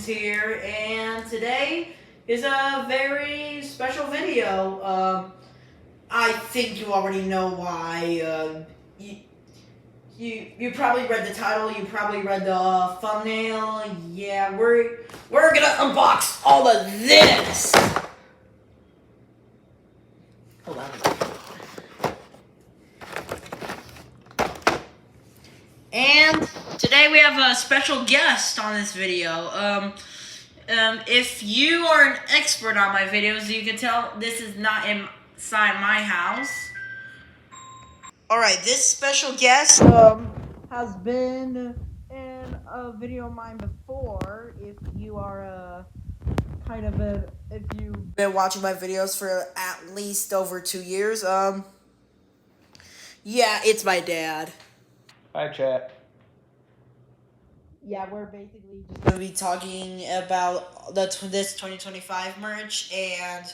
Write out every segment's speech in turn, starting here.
here, and today is a very special video. I think you already know why. You probably read the title. You probably read the thumbnail. Yeah, we're gonna unbox all of this. Hold on. And today we have a special guest on this video. If you are an expert on my videos, you can tell this is not inside my house. Alright, this special guest has been in a video of mine before. If you are if you've been watching my videos for at least over 2 years, yeah, it's my dad. Hi, chat. Yeah, we're basically just gonna be talking about this 2025 merch, and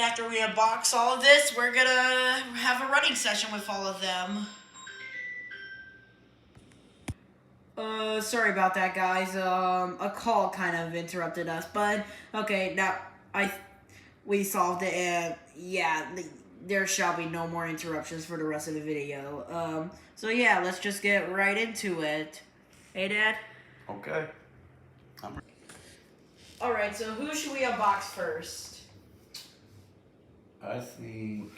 after we unbox all of this, we're gonna have a running session with all of them. Sorry about that, guys. A call kind of interrupted us, but okay, now we solved it, and yeah, there shall be no more interruptions for the rest of the video. So yeah, let's just get right into it. Hey, Dad? Okay. Alright, so who should we unbox first? I think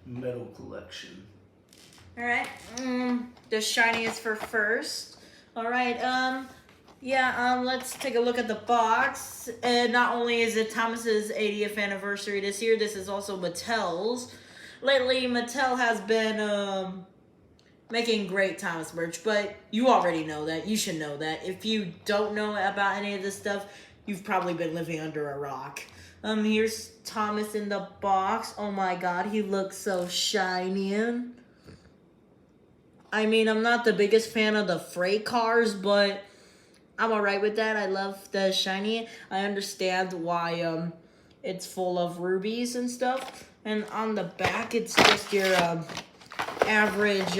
Metal Collection. Alright, the shiniest for first. Alright, let's take a look at the box. And not only is it Thomas's 80th anniversary this year, this is also Mattel's. Lately, Mattel has been, making great Thomas merch, but you already know that. You should know that. If you don't know about any of this stuff, you've probably been living under a rock. Here's Thomas in the box. Oh my god, he looks so shiny. I mean, I'm not the biggest fan of the freight cars, but I'm alright with that. I love the shiny. I understand why it's full of rubies and stuff. And on the back, it's just your average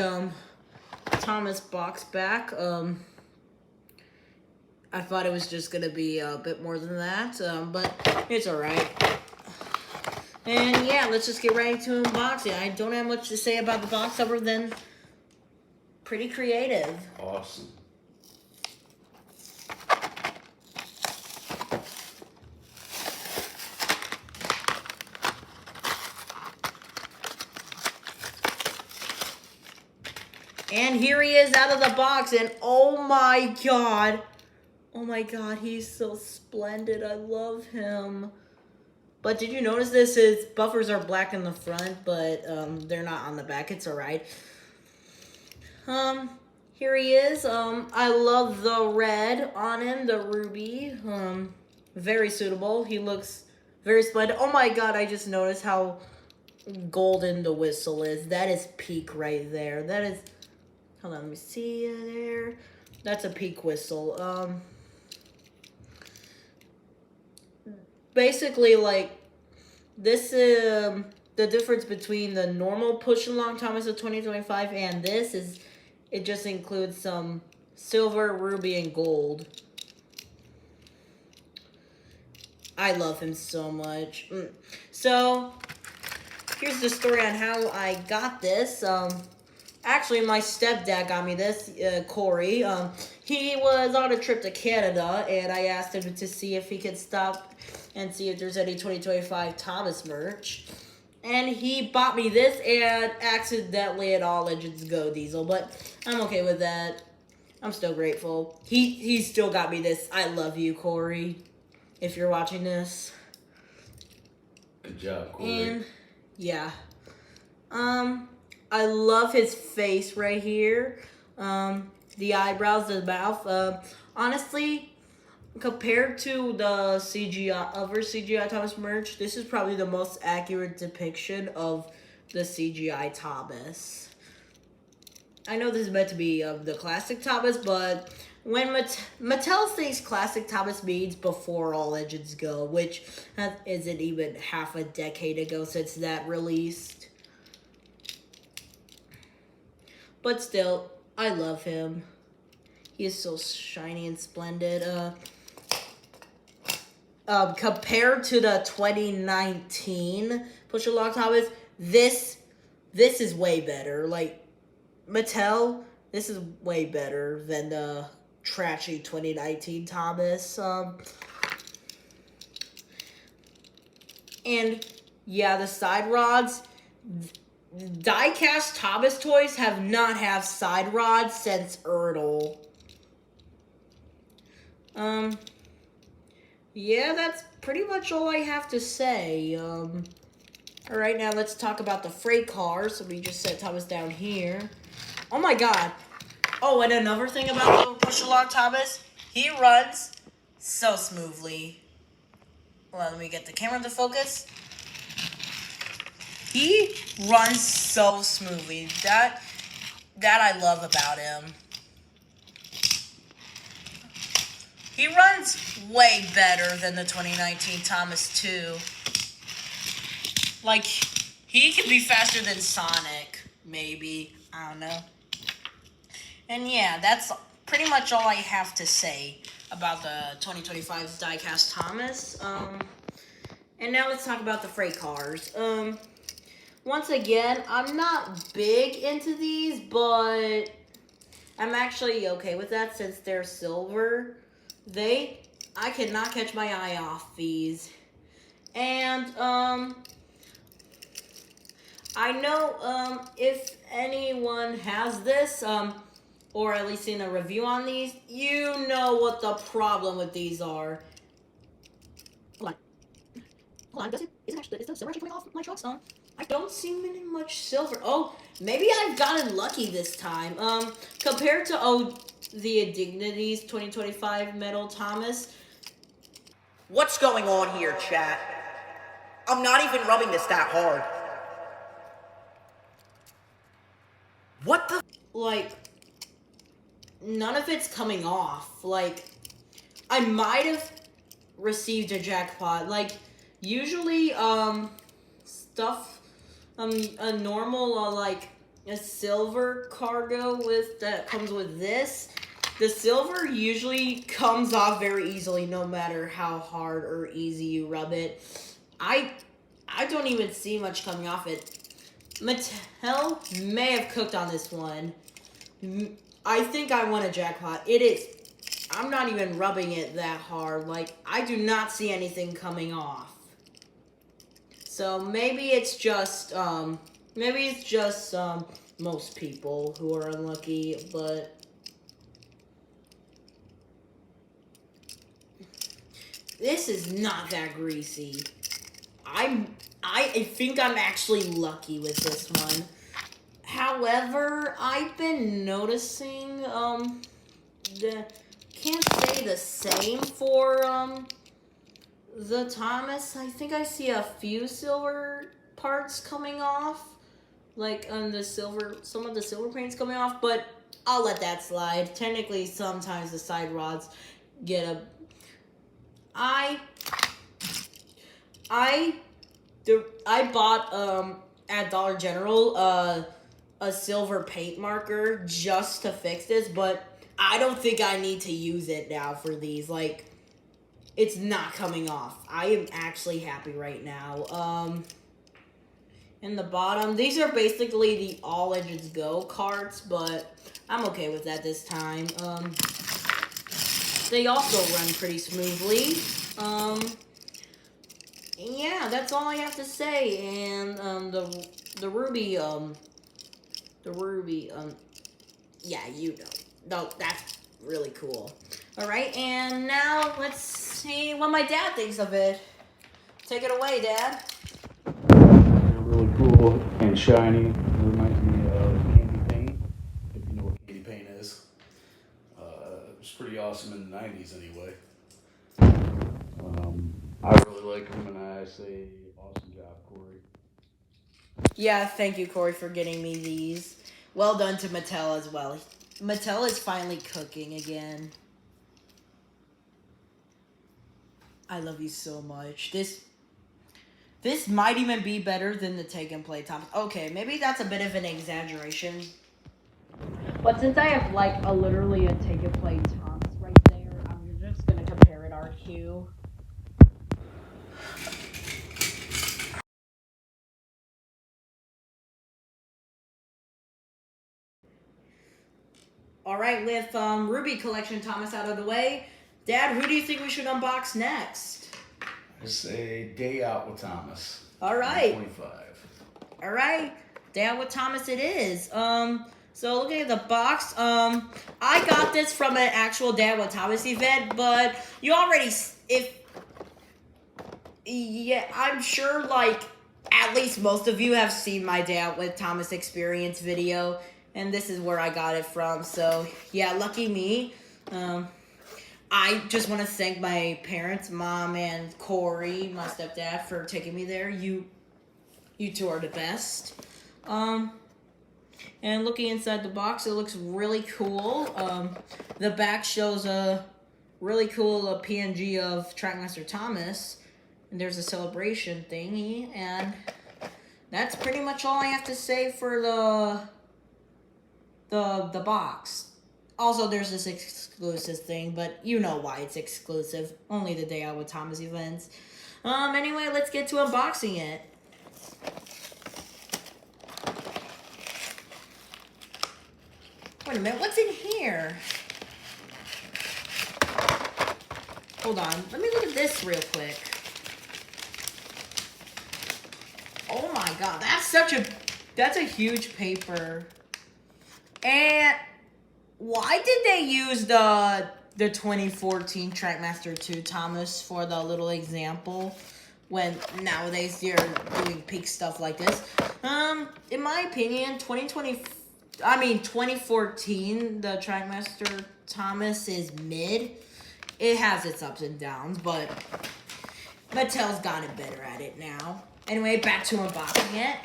Thomas box back. I thought it was just gonna be a bit more than that, but it's alright. And yeah, let's just get right to unboxing. I don't have much to say about the box other than pretty creative. Awesome. And here he is out of the box, and oh my god, he's so splendid. I love him. But did you notice this? His buffers are black in the front, but they're not on the back. It's alright. Here he is. I love the red on him, the ruby. Very suitable. He looks very splendid. Oh my god, I just noticed how golden the whistle is. That is peak right there. That is... Hold on, let me see there. That's a peak whistle. Basically, like, this is the difference between the normal push along Thomas of 2025 and this is it just includes some silver, ruby, and gold. I love him so much. So, here's the story on how I got this. Actually, my stepdad got me this, Corey. He was on a trip to Canada, and I asked him to see if he could stop and see if there's any 2025 Thomas merch. And he bought me this, and accidentally it all Legends Go Diesel, but I'm okay with that. I'm still grateful. He still got me this. I love you, Corey, if you're watching this. Good job, Corey. And, yeah. I love his face right here. The eyebrows, the mouth. Honestly, compared to the other CGI Thomas merch, this is probably the most accurate depiction of the CGI Thomas. I know this is meant to be the classic Thomas, but when Mattel thinks classic Thomas means before All Legends Go, which isn't even half a decade ago since that released. But still, I love him. He is so shiny and splendid. Compared to the 2019 Push Your Luck Thomas, this is way better. Like, Mattel, this is way better than the trashy 2019 Thomas. And yeah, the side rods. Die-cast Thomas toys have not had side rods since Ertl. Yeah, that's pretty much all I have to say. Alright, now let's talk about the freight cars. So we just set Thomas down here. Oh my god. Oh, and another thing about the push-along Thomas, he runs so smoothly. Well, let me get the camera to focus. He runs so smoothly. That I love about him. He runs way better than the 2019 Thomas too. Like, he could be faster than Sonic, maybe. I don't know. And yeah, that's pretty much all I have to say about the 2025's Die-Cast Thomas. And now let's talk about the freight cars. Once again, I'm not big into these, but I'm actually okay with that since they're silver. I cannot catch my eye off these. And, I know, if anyone has this, or at least seen a review on these, you know what the problem with these are. Hold on, is the silver actually coming off my trucks? I don't see much silver. Oh, maybe I've gotten lucky this time. Compared to, the Indignities 2025 Metal Thomas. What's going on here, chat? I'm not even rubbing this that hard. What the? Like, none of it's coming off. Like, I might have received a jackpot. Like, usually, stuff, a normal, like, a silver cargo that comes with this, the silver usually comes off very easily no matter how hard or easy you rub it. I don't even see much coming off it. Mattel may have cooked on this one. I think I won a jackpot. I'm not even rubbing it that hard. Like, I do not see anything coming off. So maybe it's just most people who are unlucky, but this is not that greasy. I think I'm actually lucky with this one. However, I've been noticing, can't say the same for, the Thomas. I think I see a few silver parts coming off. Like, some of the silver paint's coming off, but I'll let that slide. Technically, sometimes the side rods get I bought, at Dollar General, a silver paint marker just to fix this, but I don't think I need to use it now for these. Like, it's not coming off. I am actually happy right now. In the bottom, these are basically the All Legends Go carts, but I'm okay with that this time. They also run pretty smoothly. Yeah, that's all I have to say. And the Ruby, yeah, you know. No, that's really cool. Alright, and now let's see what my dad thinks of it. Take it away, Dad. They're really cool and shiny. It reminds me of candy paint, if you know what candy paint is. It was pretty awesome in the 90s anyway. I really like them, and I say awesome job, Corey. Yeah, thank you, Corey, for getting me these. Well done to Mattel as well. Mattel is finally cooking again. I love you so much. This might even be better than the Take and Play Thomas. Okay, maybe that's a bit of an exaggeration. But since I have like literally a ticket plate Thomas right there, I'm just gonna compare it RQ. All right, with Ruby Collection Thomas out of the way, Dad, who do you think we should unbox next? I say Day Out with Thomas. All right. 25. All right, Day Out with Thomas it is. So looking at the box, I got this from an actual Day Out with Thomas event, but you already, I'm sure like at least most of you have seen my Day Out with Thomas experience video. And this is where I got it from. So, yeah, lucky me. I just want to thank my parents, Mom and Corey, my stepdad, for taking me there. You two are the best. And looking inside the box, it looks really cool. The back shows a really cool PNG of Trackmaster Thomas. And there's a celebration thingy. And that's pretty much all I have to say for the box. Also, there's this exclusive thing, but you know why it's exclusive. Only the Day Out with Thomas events. Anyway, let's get to unboxing it. Wait a minute, what's in here? Hold on, let me look at this real quick. Oh my god, that's a huge paper. And why did they use the 2014 Trackmaster 2 Thomas for the little example when nowadays you're doing peak stuff like this? In my opinion, 2014, the Trackmaster Thomas is mid. It has its ups and downs, but Mattel's gotten better at it now. Anyway, back to unboxing it.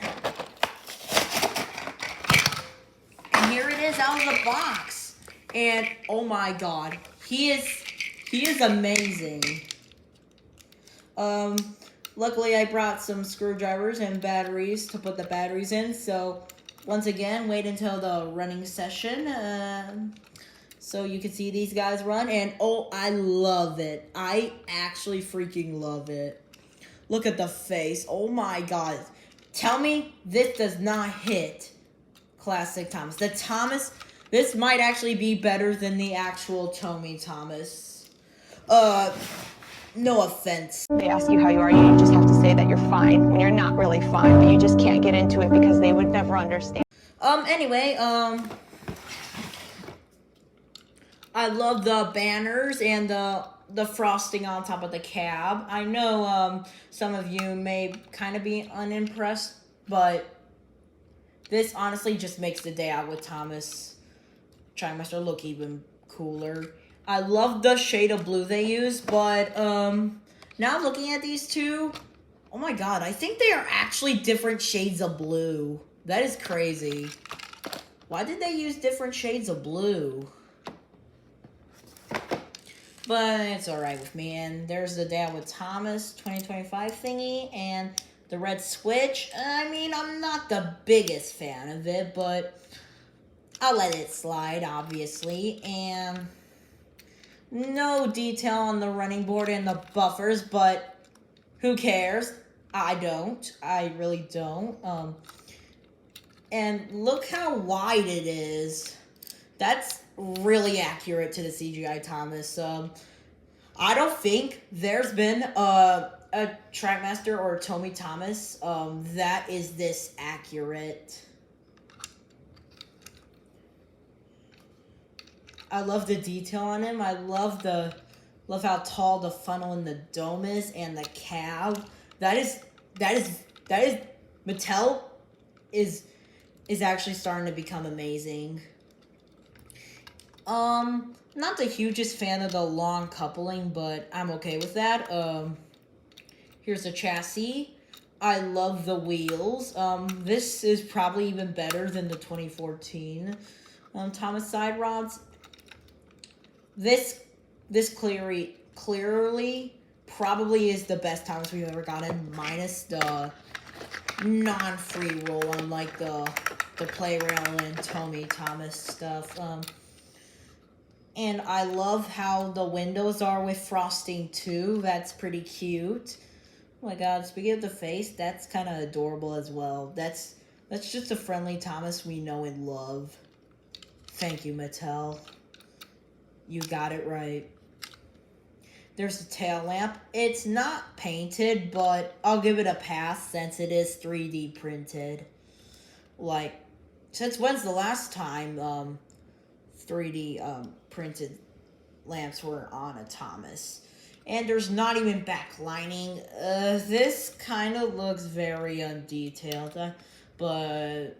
Here it is out of the box, and oh my god, he is amazing. Luckily I brought some screwdrivers and batteries to put the batteries in, so once again, wait until the running session, so you can see these guys run, and oh, I love it. I actually freaking love it. Look at the face, oh my god. Tell me this does not hit Classic Thomas. The Thomas, this might actually be better than the actual Tomy Thomas. No offense. They ask you how you are, you just have to say that you're fine when you're not really fine, but you just can't get into it because they would never understand. Anyway, I love the banners and the frosting on top of the cab. I know, some of you may kind of be unimpressed, but this honestly just makes the Day Out with Thomas Trackmaster look even cooler. I love the shade of blue they use, but now looking at these two, oh my god, I think they are actually different shades of blue. That is crazy. Why did they use different shades of blue? But it's alright with me. And there's the Day Out with Thomas 2025 thingy, and the red switch. I mean, I'm not the biggest fan of it, but I'll let it slide, obviously. And no detail on the running board and the buffers, but who cares? I don't. I really don't. And look how wide it is. That's really accurate to the CGI Thomas. I don't think there's been a Trackmaster or a Tomy Thomas that is this accurate. I love the detail on him. I love how tall the funnel and the dome is, and the cab. That is Mattel is actually starting to become amazing. Not the hugest fan of the long coupling, but I'm okay with that. Here's the chassis. I love the wheels. This is probably even better than the 2014 Thomas side rods. This clearly probably is the best Thomas we've ever gotten, minus the non-free roll, unlike the the playground and Tommy Thomas stuff. And I love how the windows are with frosting too. That's pretty cute. Oh my god, speaking of the face, that's kind of adorable as well. That's just a friendly Thomas we know and love. Thank you, Mattel. You got it right. There's the tail lamp. It's not painted, but I'll give it a pass since it is 3D printed. Like, since when's the last time 3D printed lamps were on a Thomas? And there's not even backlining. This kind of looks very undetailed, but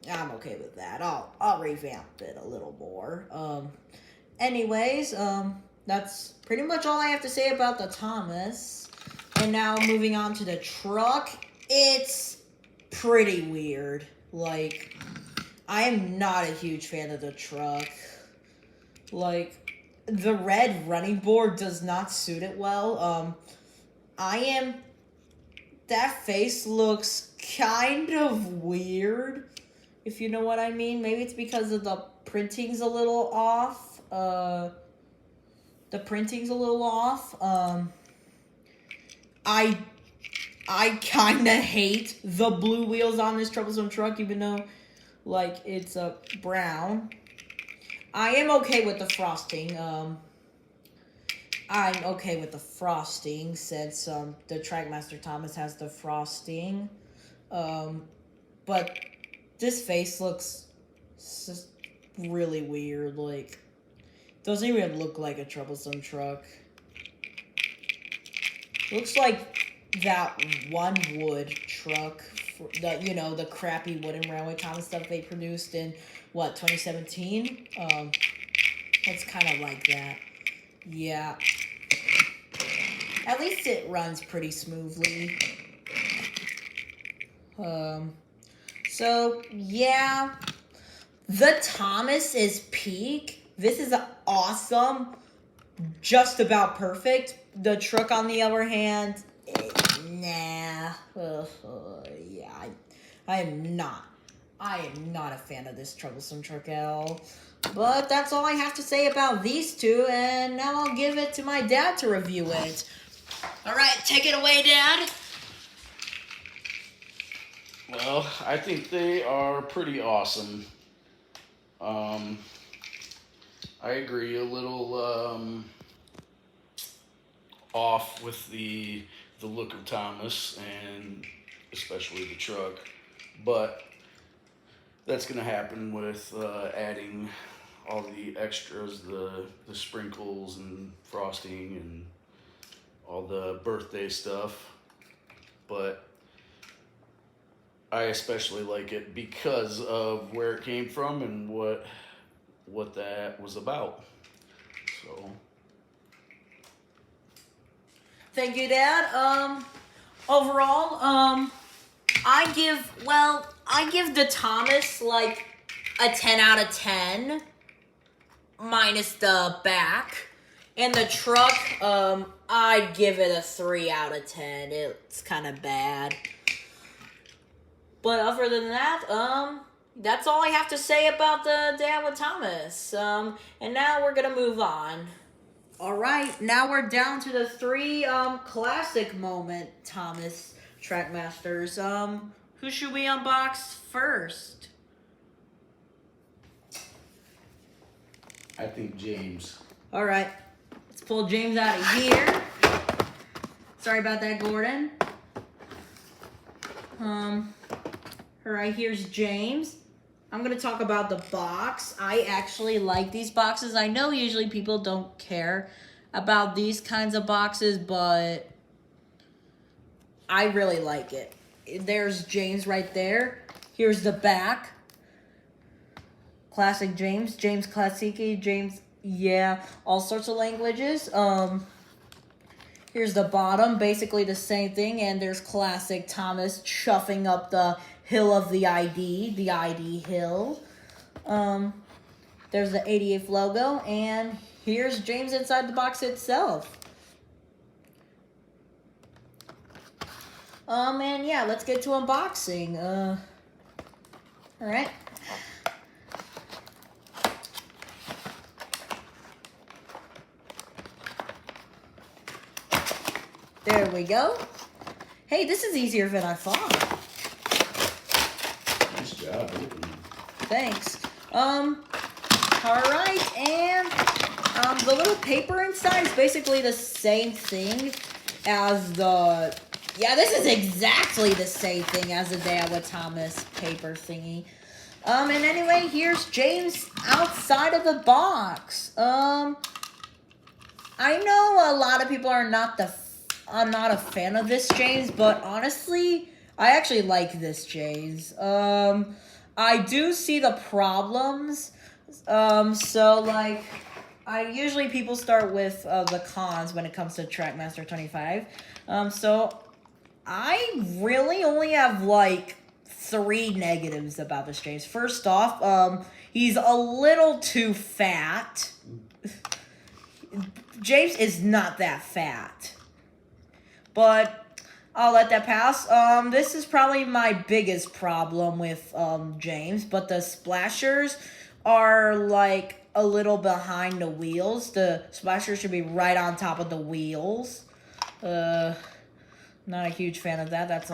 I'm okay with that. I'll revamp it a little more. Anyways, that's pretty much all I have to say about the Thomas. And now moving on to the truck. It's pretty weird. Like, I am not a huge fan of the truck. Like, the red running board does not suit it well. That face looks kind of weird, if you know what I mean. Maybe it's because of the printing's a little off. I kind of hate the blue wheels on this troublesome truck, even though, like, it's a brown. I am okay with the frosting. I'm okay with the frosting since the Trackmaster Thomas has the frosting. But this face looks just really weird. Like, doesn't even look like a troublesome truck. Looks like that one wood truck, the crappy wooden railway Thomas stuff they produced in 2017. It's kind of like that. Yeah. At least it runs pretty smoothly. So yeah, the Thomas is peak. This is awesome, just about perfect. The truck, on the other hand, nah. Yeah, I am not a fan of this troublesome truck at all. But that's all I have to say about these two, and now I'll give it to my dad to review it. All right, take it away, Dad. Well, I think they are pretty awesome. I agree, a little off with the look of Thomas, and especially the truck, but that's going to happen with adding all the extras, the sprinkles and frosting and all the birthday stuff. But I especially like it because of where it came from and what that was about. So thank you, Dad. Overall, I give the Thomas like a 10 out of 10 minus the back. And the truck, I'd give it a 3 out of 10. It's kind of bad. But other than that, that's all I have to say about the Dad with Thomas. And now we're going to move on. All right, now we're down to the 3 classic moment Thomas Trackmasters. Who should we unbox first? I think James. All right, let's pull James out of here. Sorry about that, Gordon. All right, here's James. I'm going to talk about the box. I actually like these boxes. I know usually people don't care about these kinds of boxes, but I really like it. There's James right there. Here's the back. Classic James. James Classique. James, yeah, all sorts of languages. Here's the bottom. Basically the same thing. And there's Classic Thomas chuffing up the hill of the ID hill. There's the 88th logo, and here's James inside the box itself. And yeah, let's get to unboxing. All right. There we go. Hey, this is easier than I thought. Nice job opening. Thanks. All right, and the little paper inside is basically the same thing as the. Yeah, this is exactly the same thing as the Dad with Thomas paper thingy. And anyway, here's James outside of the box. I know a lot of people are not I'm not a fan of this James, but honestly, I actually like this James. I do see the problems. So like, usually people start with the cons when it comes to Trackmaster 25. So I really only have like 3 negatives about this James. First off, he's a little too fat. James is not that fat. But I'll let that pass. This is probably my biggest problem with James, but the splashers are like a little behind the wheels. The splashers should be right on top of the wheels. Not a huge fan of that. That's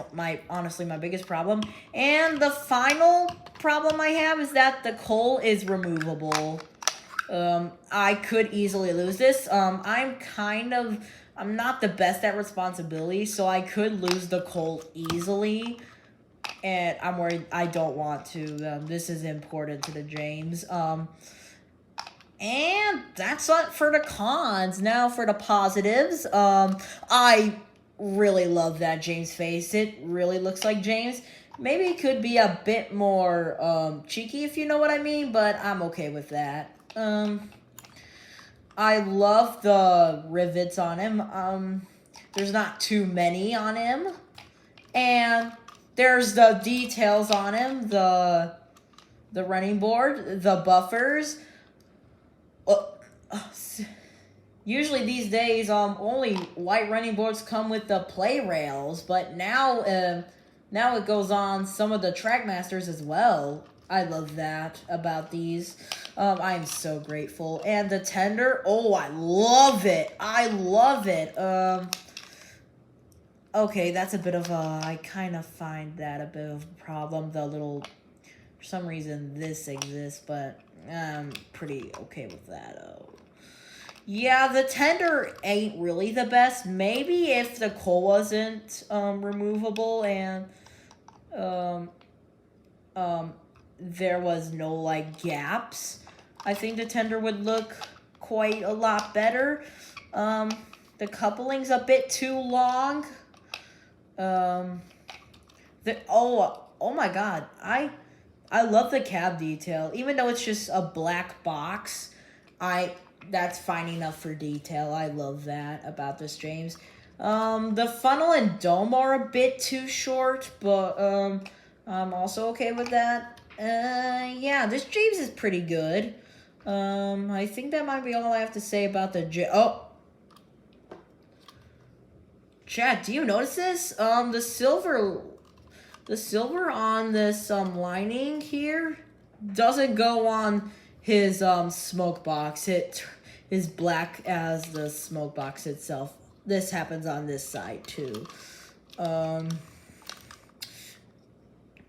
honestly my biggest problem. And the final problem I have is that the coal is removable. I could easily lose this. I'm not the best at responsibility, so I could lose the coal easily. And I'm worried I don't want to. This is important to the James. And that's it for the cons. Now for the positives. I really love that James face. It really looks like James. Maybe it could be a bit more cheeky, if you know what I mean, but I'm okay with that. I love the rivets on him. There's not too many on him. And there's the details on him, the running board, the buffers. Usually these days, only white running boards come with the play rails, but now it goes on some of the Trackmasters as well. I love that about these. I'm so grateful. And the tender, oh, I love it. I love it. Okay, that's a bit of I kind of find that a bit of a problem. The little, for some reason, this exists, but I'm pretty okay with that. Yeah, the tender ain't really the best. Maybe if the coal wasn't removable and there was no like gaps, I think the tender would look quite a lot better. The coupling's a bit too long. Oh my god, I love the cab detail, even though it's just a black box. That's fine enough for detail. I love that about this James. The funnel and dome are a bit too short, but I'm also okay with that. Yeah, this James is pretty good. I think that might be all I have to say about the Chad, do you notice this? The silver on this lining here doesn't go on his smoke box. It is black as the smoke box itself. This happens on this side too.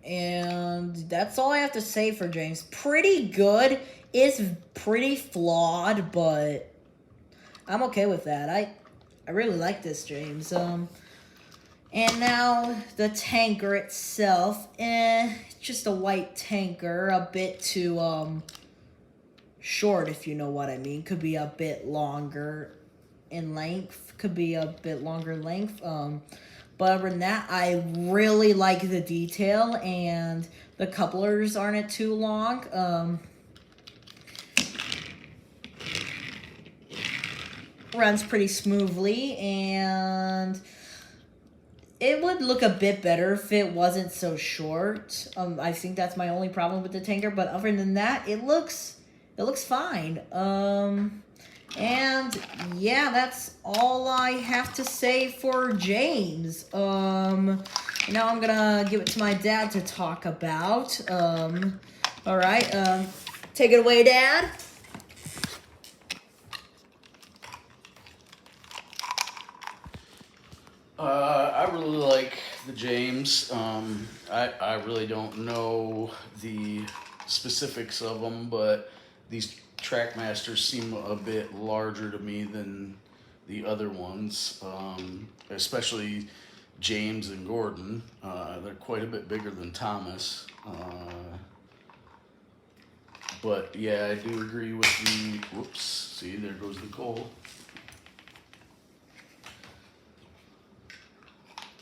And that's all I have to say for James. Pretty good. It's pretty flawed, but I'm okay with that. I really like this James. And now the tanker itself. Just a white tanker, a bit too short, if you know what I mean. Could be a bit longer in length. Could be a bit longer length. But other than that, I really like the detail, and the couplers aren't too long. Runs pretty smoothly, and it would look a bit better if it wasn't so short. I think that's my only problem with the tanker, but other than that, it looks fine. And yeah, that's all I have to say for James. Now I'm gonna give it to my dad to talk about. All right, take it away, Dad. I really like the James. I really don't know the specifics of them, but these Trackmasters seem a bit larger to me than the other ones, especially James and Gordon. They're quite a bit bigger than Thomas. But yeah, I do agree with the. Whoops! See, there goes the coal.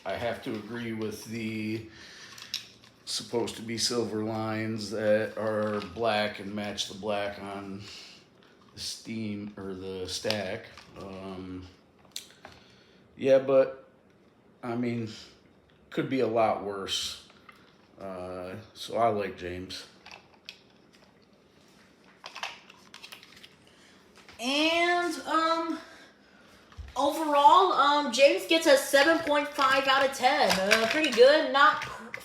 I have to agree with the supposed to be silver lines that are black and match the black on the steam or the stack. Yeah, but I mean, could be a lot worse. So I like James. And overall, James gets a 7.5 out of 10. Pretty good. Not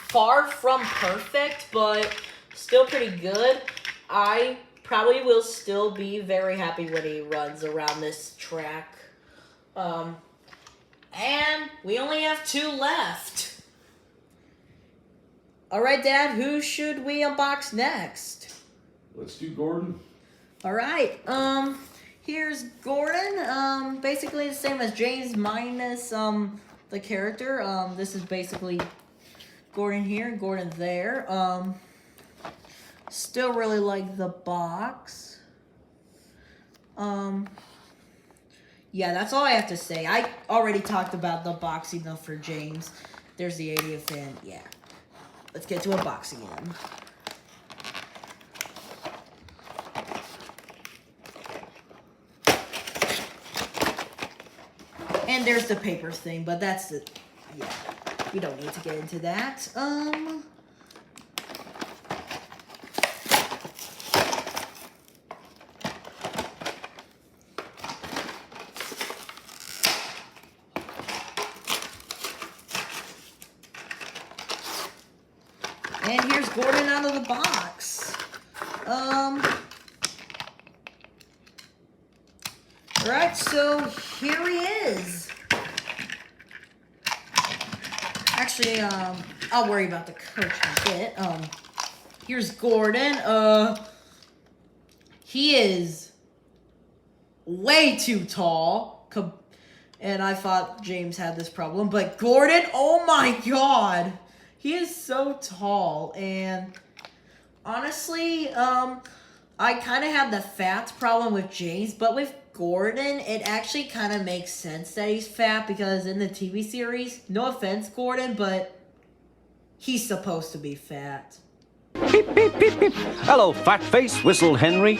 far from perfect, but still pretty good. I probably will still be very happy when he runs around this track. And we only have 2 left. All right, Dad, who should we unbox next? Let's do Gordon. All right. Here's Gordon. Basically the same as James minus the character. This is basically Gordon here and Gordon there. Still really like the box. Yeah, that's all I have to say. I already talked about the box enough for James. There's the 80th and yeah. Let's get to unboxing him. And there's the paper thing, but that's the, yeah, we don't need to get into that. And here's Gordon out of the box. Alright, so here he is. Actually, I'll worry about the coach in a bit. Here's Gordon. He is way too tall. And I thought James had this problem. But Gordon, oh my god. He is so tall. And honestly, I kind of have the fat problem with James. But with Gordon, it actually kind of makes sense that he's fat. Because in the TV series, no offense, Gordon, but he's supposed to be fat. Beep, beep, beep, beep. Hello, fat face, whistled Henry.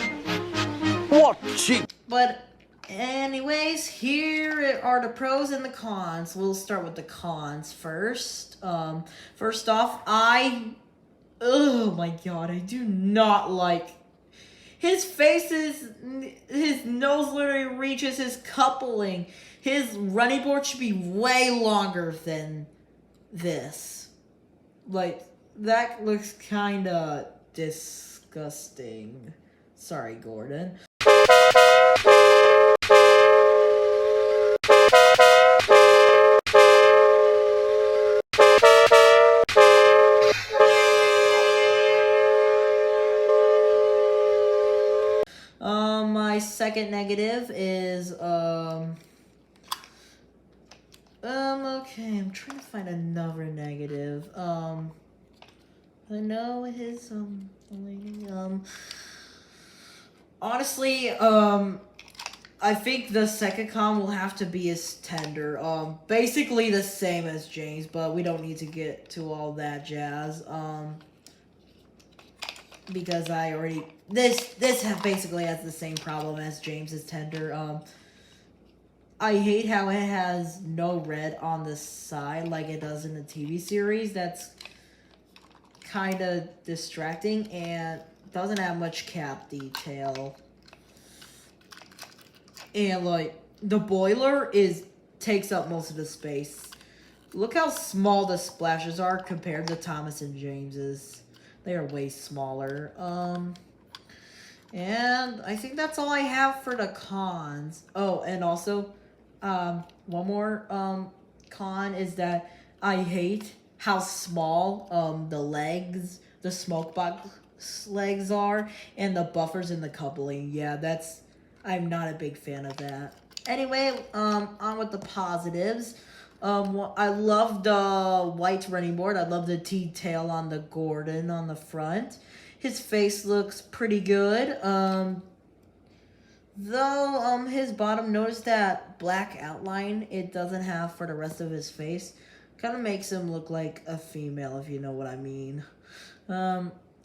What cheap. But anyways, here are the pros and the cons. We'll start with the cons first. First off, oh my god, I do not like his face his nose literally reaches his coupling. His running board should be way longer than this. Like, that looks kinda disgusting. Sorry, Gordon. My second negative is, okay, I'm trying to find another negative. I know his, honestly, I think the second con will have to be his tender. Basically the same as James, but we don't need to get to all that jazz. Because I already, this basically has the same problem as James's tender. I hate how it has no red on the side like it does in the TV series. That's kind of distracting and doesn't have much cap detail. And like the boiler takes up most of the space. Look how small the splashes are compared to Thomas and James's. They are way smaller. And I think that's all I have for the cons. Oh, and also, one more con is that I hate how small the smoke box legs are, and the buffers in the coupling. Yeah, I'm not a big fan of that. Anyway, on with the positives. I love the white running board. I love the detail on the Gordon on the front. His face looks pretty good. Though his bottom, notice that black outline it doesn't have for the rest of his face. Kind of makes him look like a female, if you know what I mean.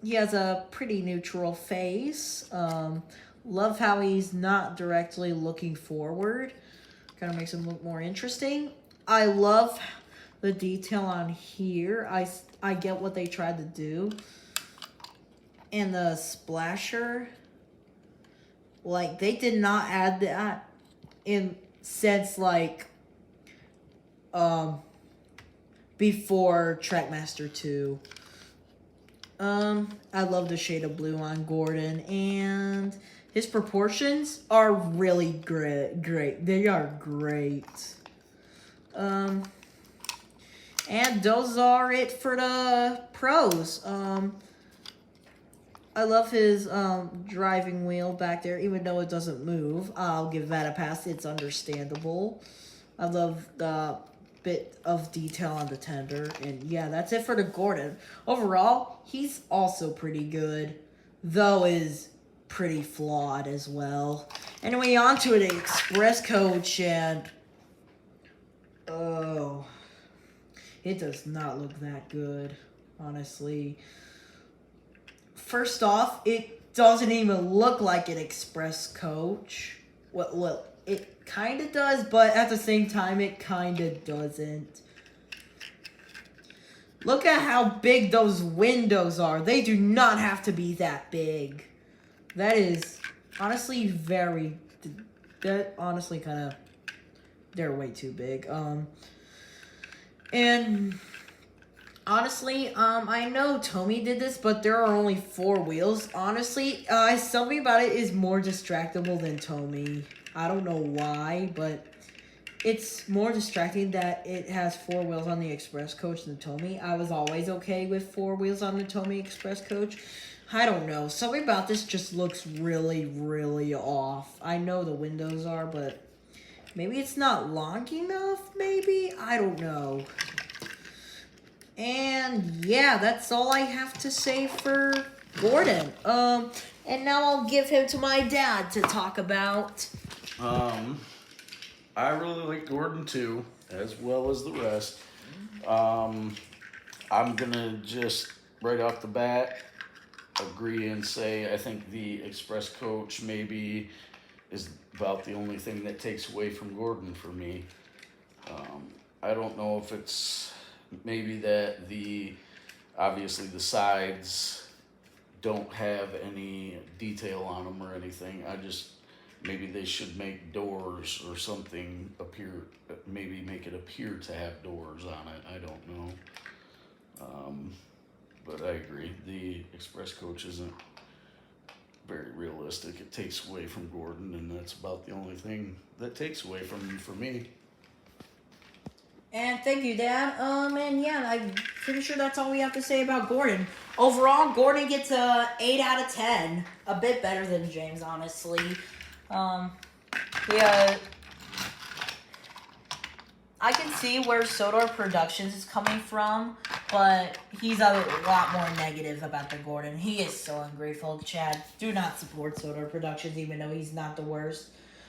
He has a pretty neutral face. Love how he's not directly looking forward. Kind of makes him look more interesting. I love the detail on here. I get what they tried to do. And the splasher, like, they did not add that in since, like, before Trackmaster 2. I love the shade of blue on Gordon, and his proportions are really great. They are great. And those are it for the pros. I love his driving wheel back there, even though it doesn't move. I'll give that a pass. It's understandable. I love the bit of detail on the tender. And yeah, that's it for the Gordon. Overall, he's also pretty good, though is pretty flawed as well. Anyway, on to the Express Coach, and oh, it does not look that good, honestly. First off, it doesn't even look like an Express Coach. Well, it kind of does, but at the same time, it kind of doesn't. Look at how big those windows are. They do not have to be that big. That is honestly that honestly kind of, they're way too big. And honestly, I know Tomy did this, but there are only 4 wheels. Honestly, something about it is more distractible than Tomy. I don't know why, but it's more distracting that it has 4 wheels on the Express Coach than Tomy. I was always okay with 4 wheels on the Tomy Express Coach. I don't know. Something about this just looks really, really off. I know the windows are, but maybe it's not long enough, maybe? I don't know. And yeah, that's all I have to say for Gordon. And now I'll give him to my dad to talk about. I really like Gordon too, as well as the rest. I'm gonna just right off the bat agree and say I think the Express Coach maybe is about the only thing that takes away from Gordon for me. I don't know if it's maybe that obviously the sides don't have any detail on them or anything. Maybe they should make doors or something maybe make it appear to have doors on it. I don't know. But I agree. The Express Coach isn't very realistic. It takes away from Gordon, and that's about the only thing that takes away from him for me. And thank you, Dad. And yeah, I'm pretty sure that's all we have to say about Gordon. Overall, Gordon gets a 8 out of 10. A bit better than James, honestly. Yeah, I can see where Sodor Productions is coming from, but he's a lot more negative about the Gordon. He is so ungrateful. Chad, do not support Sodor Productions, even though he's not the worst.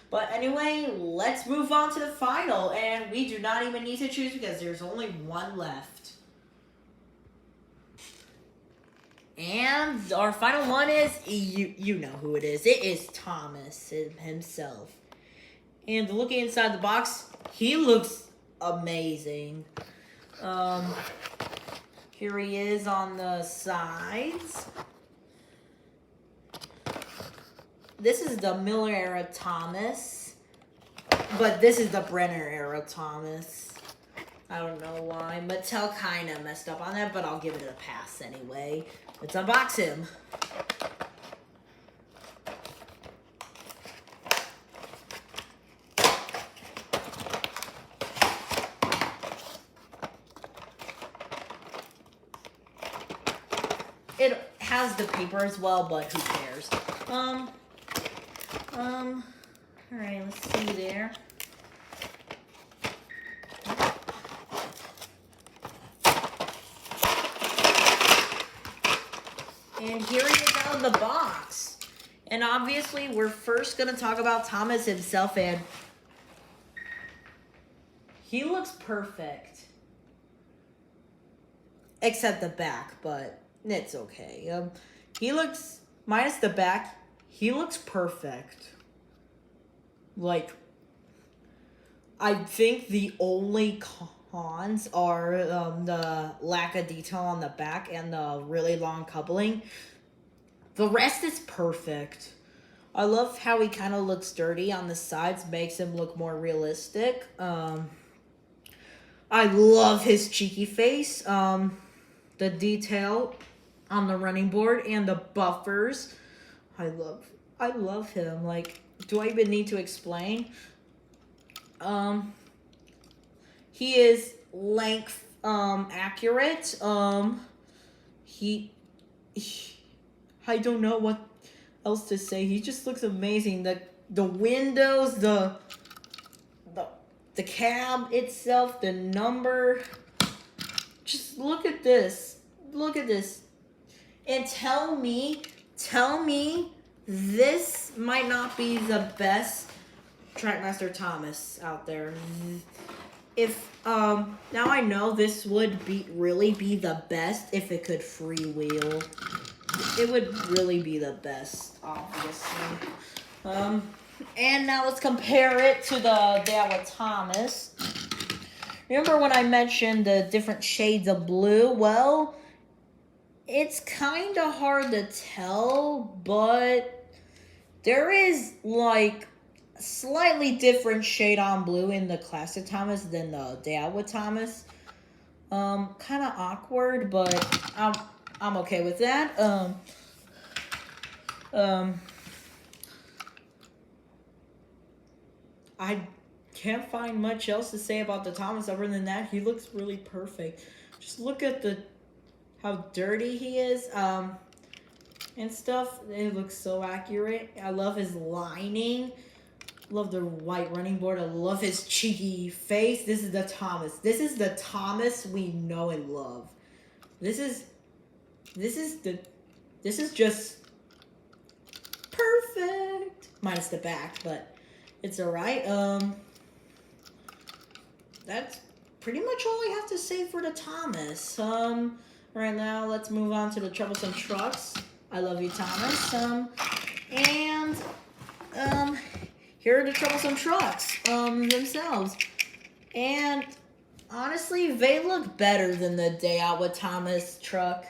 But anyway, let's move on to the final, and we do not even need to choose because there's only one left. And our final one is, you know who it is. It is Thomas himself. And looking inside the box, he looks amazing. Here he is on the sides. This is the Miller era Thomas. But this is the Brenner era Thomas. I don't know why. Mattel kind of messed up on that, but I'll give it a pass anyway. Let's unbox him. It has the paper as well, but who cares? Alright, let's see there. And here he is out of the box. And obviously, we're first going to talk about Thomas himself, and he looks perfect. Except the back, but it's okay. He looks, minus the back, he looks perfect. Like, I think the only cons are the lack of detail on the back and the really long coupling. The rest is perfect. I love how he kind of looks dirty on the sides, makes him look more realistic. I love his cheeky face. The detail on the running board and the buffers. I love him. Like, do I even need to explain? He is length accurate. I don't know what else to say. He just looks amazing. The windows, the cab itself, the number. Just look at this. Look at this. And tell me this might not be the best Trackmaster Thomas out there. If now I know this would really be the best if it could freewheel. It would really be the best, obviously. And now let's compare it to the Dawa Thomas. Remember when I mentioned the different shades of blue? Well, it's kind of hard to tell, but there is like a slightly different shade on blue in the classic Thomas than the Dawa Thomas. Kind of awkward, but I'm okay with that. I can't find much else to say about the Thomas other than that. He looks really perfect. Just look at how dirty he is, and stuff. It looks so accurate. I love his lining. Love the white running board. I love his cheeky face. This is the Thomas. This is the Thomas we know and love. This is just perfect. Minus the back, but it's alright. That's pretty much all I have to say for the Thomas. Right now, let's move on to the Troublesome Trucks. I love you, Thomas. Here are the Troublesome Trucks themselves. And honestly, they look better than the Day Out with Thomas truck.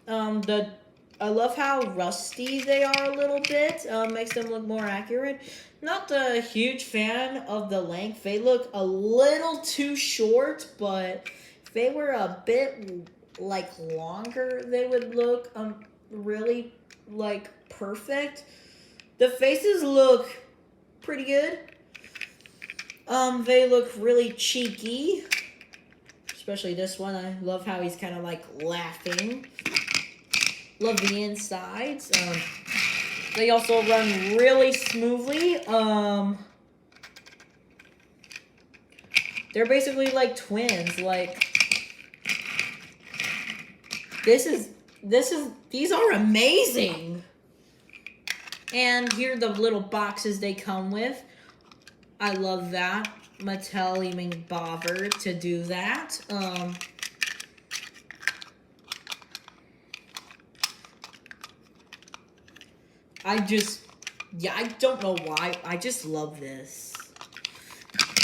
I love how rusty they are a little bit. Makes them look more accurate. Not a huge fan of the length. They look a little too short, but if they were a bit like longer, they would look really like perfect. The faces look pretty good. They look really cheeky, especially this one. I love how he's kind of like laughing. Love the insides. They also run really smoothly. They're basically like twins. Like these are amazing. And here are the little boxes they come with. I love that. Mattel even bothered to do that. I don't know why. I just love this.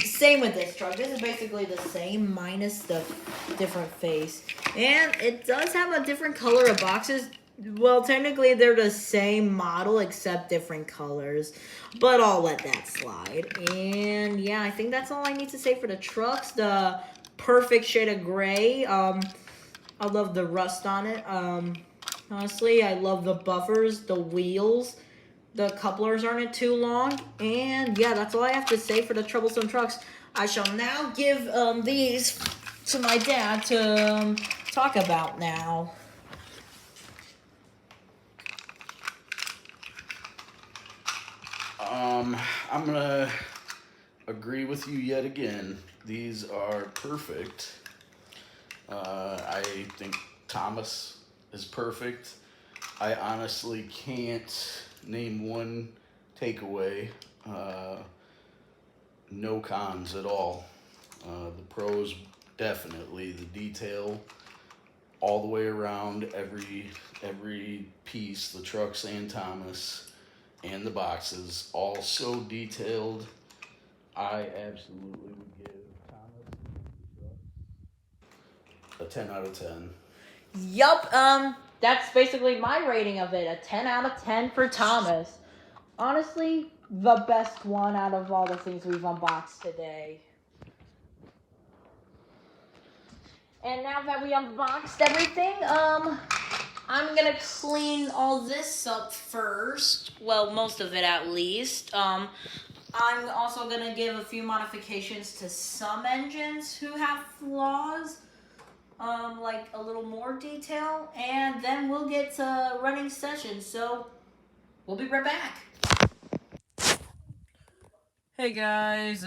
Same with this truck. This is basically the same minus the different face. And it does have a different color of boxes. well, technically they're the same model except different colors, but I'll let that slide. And yeah, I think that's all I need to say for the trucks. The perfect shade of gray. I love the rust on it. Honestly, I love the buffers, the wheels. The couplers aren't too long. And yeah, that's all I have to say for the troublesome trucks. I shall now give these to my dad to talk about now. I'm gonna agree with you yet again. These are perfect. I think Thomas is perfect. I honestly can't name one takeaway. No cons at all. The pros, definitely. The detail all the way around, every piece, the trucks and Thomas and the boxes, all so detailed. I absolutely would give Thomas a 10 out of 10. Yup, that's basically my rating of it. A 10 out of 10 for Thomas. Honestly, the best one out of all the things we've unboxed today. And now that we unboxed everything, I'm gonna clean all this up first. Well, most of it at least. I'm also gonna give a few modifications to some engines who have flaws. Like a little more detail, and then we'll get to running sessions. So we'll be right back. Hey guys,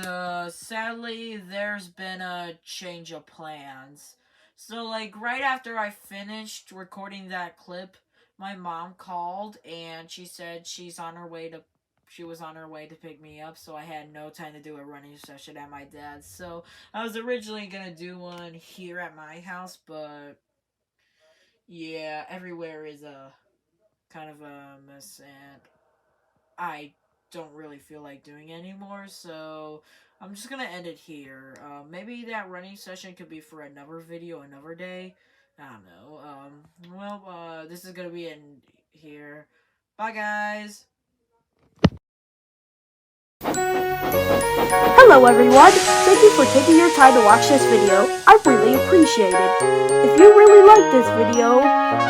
sadly there's been a change of plans. So like right after I finished recording that clip, my mom called and she said she was on her way to pick me up, so I had no time to do a running session at my dad's. So I was originally gonna do one here at my house, but yeah, everywhere is a kind of a mess and I don't really feel like doing it anymore, so I'm just gonna end it here. Maybe that running session could be for another video another day. I don't know. This is gonna be in here. Bye, guys. Hello everyone, thank you for taking your time to watch this video. I really appreciate it. If you really like this video,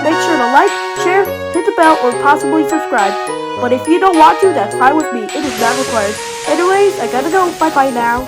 make sure to like, share, hit the bell, or possibly subscribe. But if you don't want to, that's fine with me. It is not required. Anyways, I gotta go. Bye bye now.